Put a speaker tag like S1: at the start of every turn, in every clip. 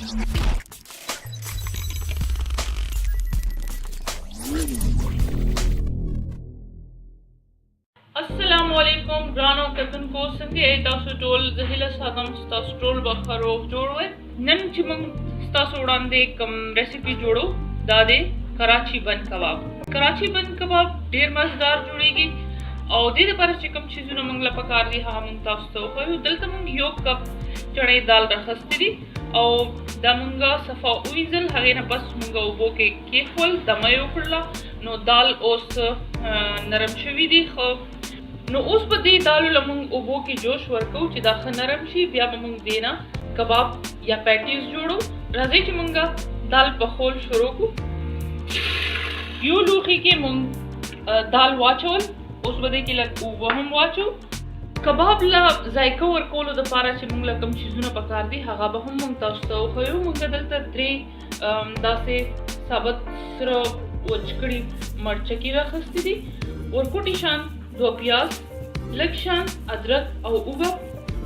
S1: السلام علیکم ګرانو کتونکو څنګه یې تاسو ټول؟ زه هیله ساتم چې تاسو ټول به ښه روغ جوړ وئ. نن چې موږ ستاسو وړاندې کوم ریسیپي جوړو دا دی کراچي بن کباب. کراچي بن کباب ډېر مزدار جوړیږي او دې لپاره چې کوم چیزونه موږ له پکار دي هغه موږ تاسو ته وښیو. دلته موږ 1 کپ چڼې دال راخیستې دي او دا موږ صفا ووینځل، هغې نه بس موږ اوبو کې کېښول، دمه یې وکړله. نو دال اوس نرم شوي دي ښه. نو اوس به دې دالو له موږ اوبو کې جوش ورکوو چې دا ښه نرم شي. بیا به موږ دې نه کباب یا پیټیز جوړو. راځئ چې موږ دال پخول شروع کړو. یو لوښي کې موږ دال واچول، اوس به دې کې لږ اوبه هم واچو. کباب له ذایقه ورکولو دپاره چې موږ له کوم چیزونه پکار دي هغه به هم موږ تاسو ته وښیو. موږ دلته 3 داسې ثابت سره وچ کړي مرچکي راخیستې دي، ورکوټي شان 2 پیاز، لږ شان ادرک او اوږه.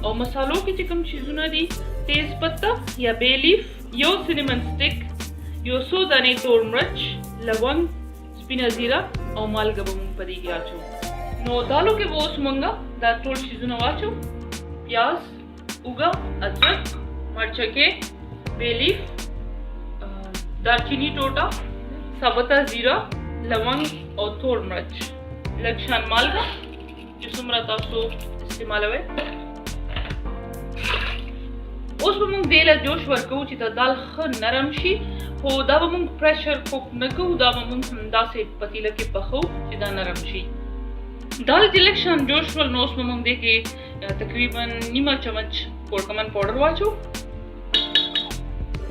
S1: او مسالو کې چې کوم چیزونه دي تیز پته یا بے لیف، یو سینمن سټیک، یو څو دانې تور مرچ، لونګ، سپینه زیره او مالګه به موږ په دې کې اچوو. نو دالو کې به اوس موږ دا ټول چیزونه واچو: پیاز، اوږه، ادرک، مرچکې، بے لیف، دارچینی ټوټه، ثابته زیره، لونګ او تور مرچ، لږ شان مالګه چې څومره تاسو استعمالوئ. اوس به موږ دې له جوش ورکوو چې دا دال ښه نرم شي، خو دا به موږ پریشر کوک نه کوو، دا به موږ همداسې پتیله کې پخوو چې دا نرم شي. دال چې لږ شان جوش شول نو اوس به موږ دې کې تقریبا نیمه چمچ کورکمن پاوډر واچو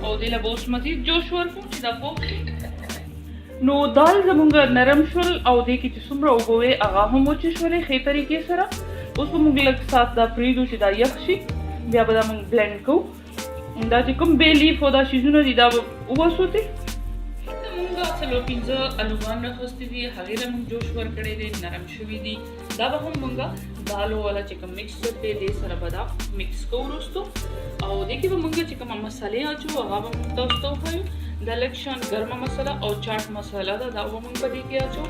S1: او دې له به اوس مزید جوش ورکوو چې دا پوخ شي. نو دال زموږ نرم شول او دې کې چې څومره اوبه وې هغه هم وچې شولې ښې طریقې سره. اوس به موږ لږ ساعت دا پرېږدو چې دا یخ شي، بیا به دا موږ بلینډ کوو. دا چې کوم بې لیف او دا چیزونه دي دا به وباسو. موږ 4-5 الوګان راخیستې دي، هغې له موږ جوش ورکړی دی، نرم شوي دي. دا به هم موږ دالو والا چې کوم مکسچر دی دې سره به دا مکس کوو وروستو. او دې کې به موږ چې کومه مسالې اچو هغه به موږ تاسو ته وښیو. دا لږ شان ګرمه مساله او چاټ مساله ده، دا به موږ په دې کې اچو.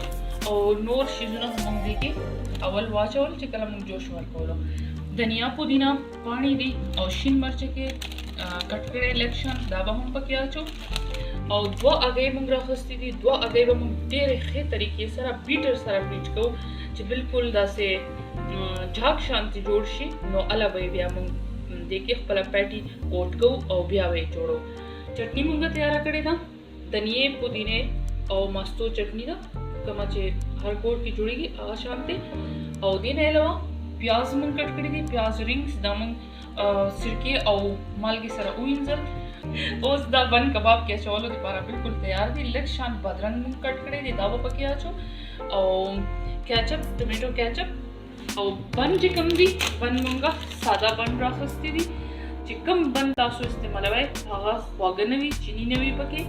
S1: او نور چیزونه هم موږ دې کې اول واچول چې کله موږ جوش ورکولو. دنیا پودینه پاڼې دي او شین مرچکې کټ کړی لږ شان، دا به هم پکې اچو. او 2 هګۍ موږ راخیستې دي، 2 هګۍ به موږ ډېرې ښې طریقې سره بیټر سره بیټ کوو چې بالکل داسې جھاګ شانتي جوړ شي. نو هله به یې بیا موږ دې کې خپله پیټي کوټ کوو او بیا به یې جوړو. چټني موږ تیاره کړې ده، دنیې پودینې او ماستو چټني ده کومه چې هر کور کې جوړېږي هغه شانتې. او دې نه علاوه پیاز موږ کټ کړي دي، پیاز رینګس، دا موږ سرکې او مالګې سره ووینځل. اوس دا بن کباب کې اچولو دپاره بالکل تیار دي. لږ شان بادرنګ موږ کټ کړی دی، دا به پکې اچو. او کیچپ، ټمیټو کیچپ. او بن چې کوم دي بن موږ ساده بن راخیستې دي. چې کوم بن تاسو استعمالوئ هغه خواږه نه وي، چیني نه وي پکې،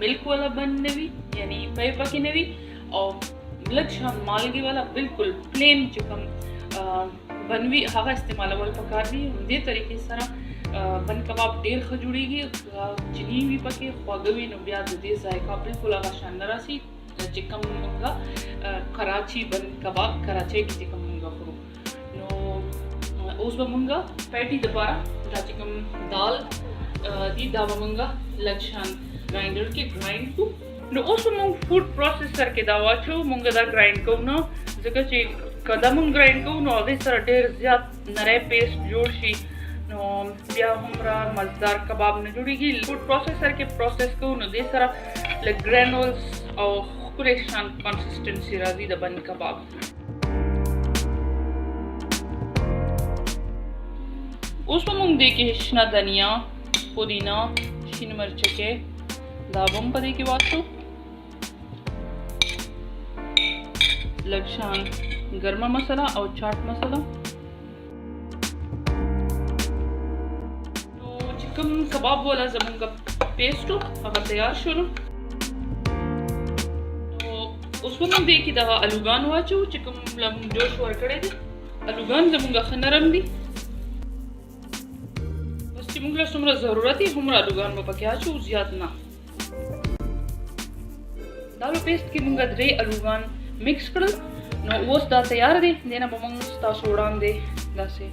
S1: ملک والا بن نه وي یعنی پی پکې نه وي، او لږ شان مالګې والا بالکل پلین چې کوم بن وي هغه استعمالول پکار دي. همدې طریقې سره بن کباب ډېر ښه جوړېږي. چیني وي پکې، خواږه وي، نو بیا د دې ذایقه بالکل هغه شان نه راسي چې کوم موږ کراچي بن کباب کراچۍ کې چې کوم موږ خورو. نو اوس به موږ پیټي دپاره دا چې کوم دال دي دا به موږ لږ شان ګرایندر کې ګرایند کړو. نو اوس به موږ فوډ پروسیسر کې دا واچو. موږ دا ګرایند کوو نه، ځکه چې که دا موږ ګرایند کوو نو هغې سره ډېر زیات نری پیسټ جوړ شي، نو بیا هومره مزدار کباب نه جوړېږي. فوډ پروسیسر کې پروسس کوو نو دې سره لږ ګرینولز او ښکلی شان کنسسټنسي راځي د بن کباب. اوس به موږ دې کې شنه دنیا، پودینه، شین مرچکې دا به هم په دې کې واچو. لږ شان ګرمه مساله او چاټ مساله. نو چې کوم کباب والا زموږ پیسټ و هغه تیار شولو. نو اوس به موږ دې کې دغه الوګان واچو چې کوم له موږ جوش ورکړی دی. الوګان زموږ ښه نرم دي، بس چې موږ له څومره ضرورت یې هومره الوګان به پکې اچو، زیات نه. د آلو پیسټ کې موږ 3 الوګان مکس کړل. نو اوس دا تیار دی. دې نه به موږ ستاسو وړاندې داسې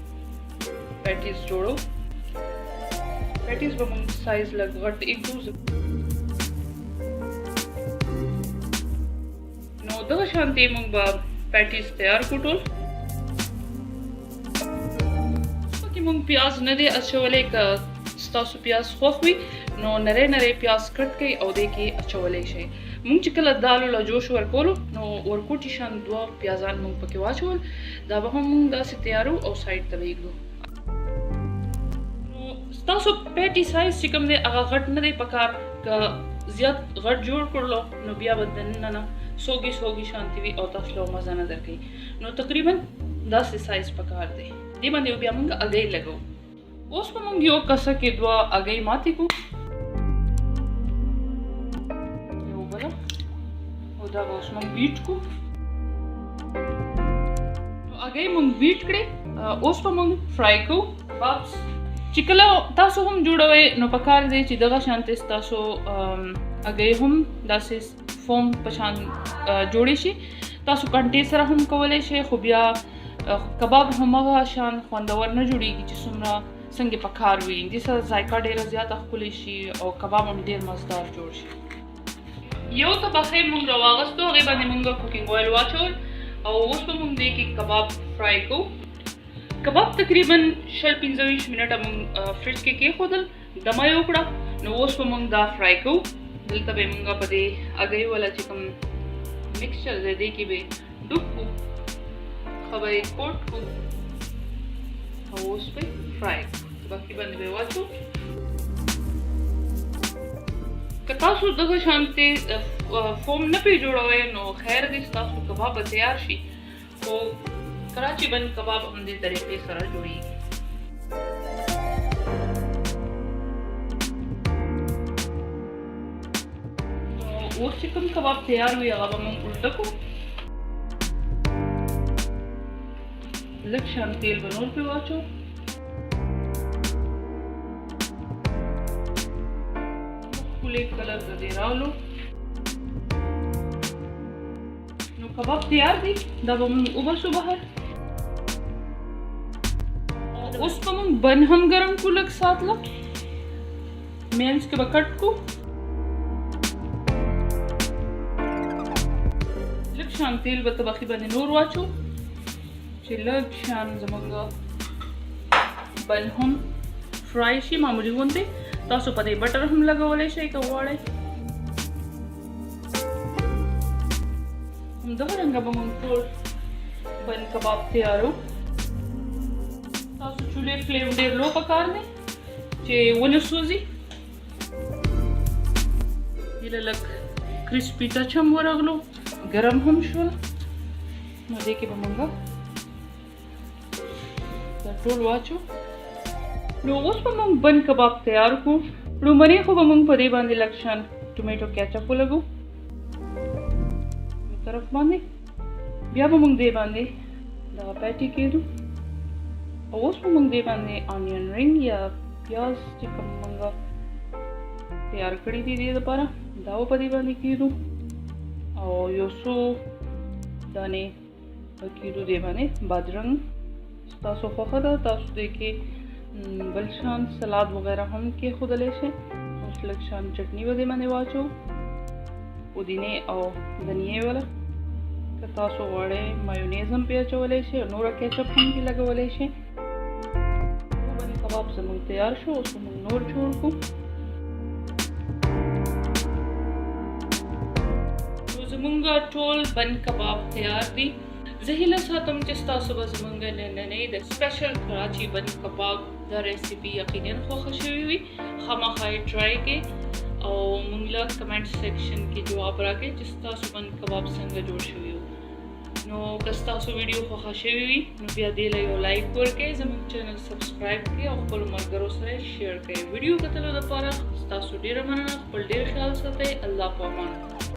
S1: پیټیز جوړو. پیټیز به موږ سایز لږ غټ ایږدو. نو دغه شانتې موږ به پیټیز تیار کړو ټول. پکې موږ پیاز نه دی اچولی. که ستاسو پیاز خوښ وي نو نری نری پیاز کټ کړئ او دې کې اچولی شئ. موږ چې کله دالو له جوش ورکولو نو ورکوټي شان 2 پیازان موږ پکې واچول. دا به هم موږ داسې تیارو او سایډ ته به ایږدو. نو ستاسو پیټي سایز چې کوم دی هغه غټ نه دی پکار. که زیات غټ جوړ کړلو نو بیا به دننه نه سوګي سوګي شانتي وي او تاسو له مزه نه درکوي. نو تقریبا داسې سایز پکار دی. دې باندې بیا موږ هګۍ لګو. اوس به موږ یو کاسه کې 2 هګۍ ماتې کړو. دا به اوس موږ بیټ کړو. نو هګۍ موږ بیټ کړې. اوس به موږ فرای کړو کبابس. چې کله تاسو هم جوړوئ نو پکار دی چې دغه شانتې ستاسو هګۍ هم داسې فوم په شان جوړې شي. تاسو کانټې سره هم کولی شئ، خو بیا کباب همغه شان خوندور نه جوړېږي چې څومره څنګه پکار وي. دې سره ذایقه ډېره زیاته ښکلې شي او کباب هم ډېر مزدار جوړ شي. یو طبقه موږ راواغستو، هغې باندې موږ کوکینګ اویل واچول او اوس به موږ دې کې کباب فرای کوو. کباب تقریبا 20-25 منټه موږ فریج کې کېښودل، دمه یې وکړه. نو اوس به موږ دا فرای کوو. دلته به موږ په دې هګۍ والا چې کوم مکسچر دی دې کې به ډوب کړو، ښه به یې کوټ کړو او اوس به فرای کړو. باقي باندې به یې واچو. که تاسو دغه شانتې فوم نه پې جوړوئ نو خیر دی، ستاسو کباب به تیار شي. خو کراچي بند کباب همدې طریقې سره جوړېږي. نو اوس چې کوم کباب تیار وي هغه به موږ الټه کړو. لږ شان تیل به نور پې واچو. کلر د دې راولو. نو کباب تیار دی. دا به موږ وباسو بهر. اوس به موږ بن هم ګرم کړو لږ ساتله. مینځ کې به کټ کړو. لږ شان تیل به طبقې باندې نور واچو چې لږ شان زموږ بن هم فرای شي معمولي غوندې. تاسو په دې بټر هم لګولی شئ که غواړئ. همدغه رنګه به موږ ټول بن کباب تیارو. تاسو چولې فلیم ډېر لو پکار دی چې ونه سوځي. هیله لږ کرسپي ټچ هم ورغلو، ګرم هم شول. نو دې کې به موږ دا ټول واچو. نو اوس به موږ بن کباب تیار کړو. لومړی خو به موږ په دې باندې لږ شان ټومیټو کیچپ ولګو یو طرف باندې. بیا به موږ دې باندې دغه پیټي کېږدو او اوس به موږ دې باندې آنین رنګ یا پیاز چې کوم موږ تیار کړي دي دې دپاره دا به په دې باندې کېږدو او یو څو دانې به کېږدو دې باندې بادرنګ. ستاسو خوښه ده، تاسو دې کې بل شان سلاد وغیرہ هم کېښودلی شئ. اوس لږ شان چټني به دې باندې واچو، پودینې او دنیې والا. که تاسو غواړئ مایونیز هم پې اچولی شئ او نوره کیچپ هم پې لګولی شئ. بن کباب زموږ تیار شو. اوس به موږ نور جوړ کړو. نو زموږ ټول بن کباب تیار دي. زه هیله ساتم چې ستاسو به زموږ نننۍ د سپیشل کراچي بن کباب دا ریسیپي یقینا خوښه شوې وي. خامخا یې ټرای کړئ او موږ له کمنټ سیکشن کې جواب راکړئ چې ستاسو بن کباب څنګه جوړ شوي وو. نو که ستاسو ویډیو خوښه شوې وي نو بیا دې له یو لایک ورکړئ، زموږ چینل سبسکرایب کړئ او خپلو ملګرو سره یې شیر کړئ. ویډیو کتلو لپاره ستاسو ډېره مننه. خپل ډېر خیال ساتئ. الله په امان.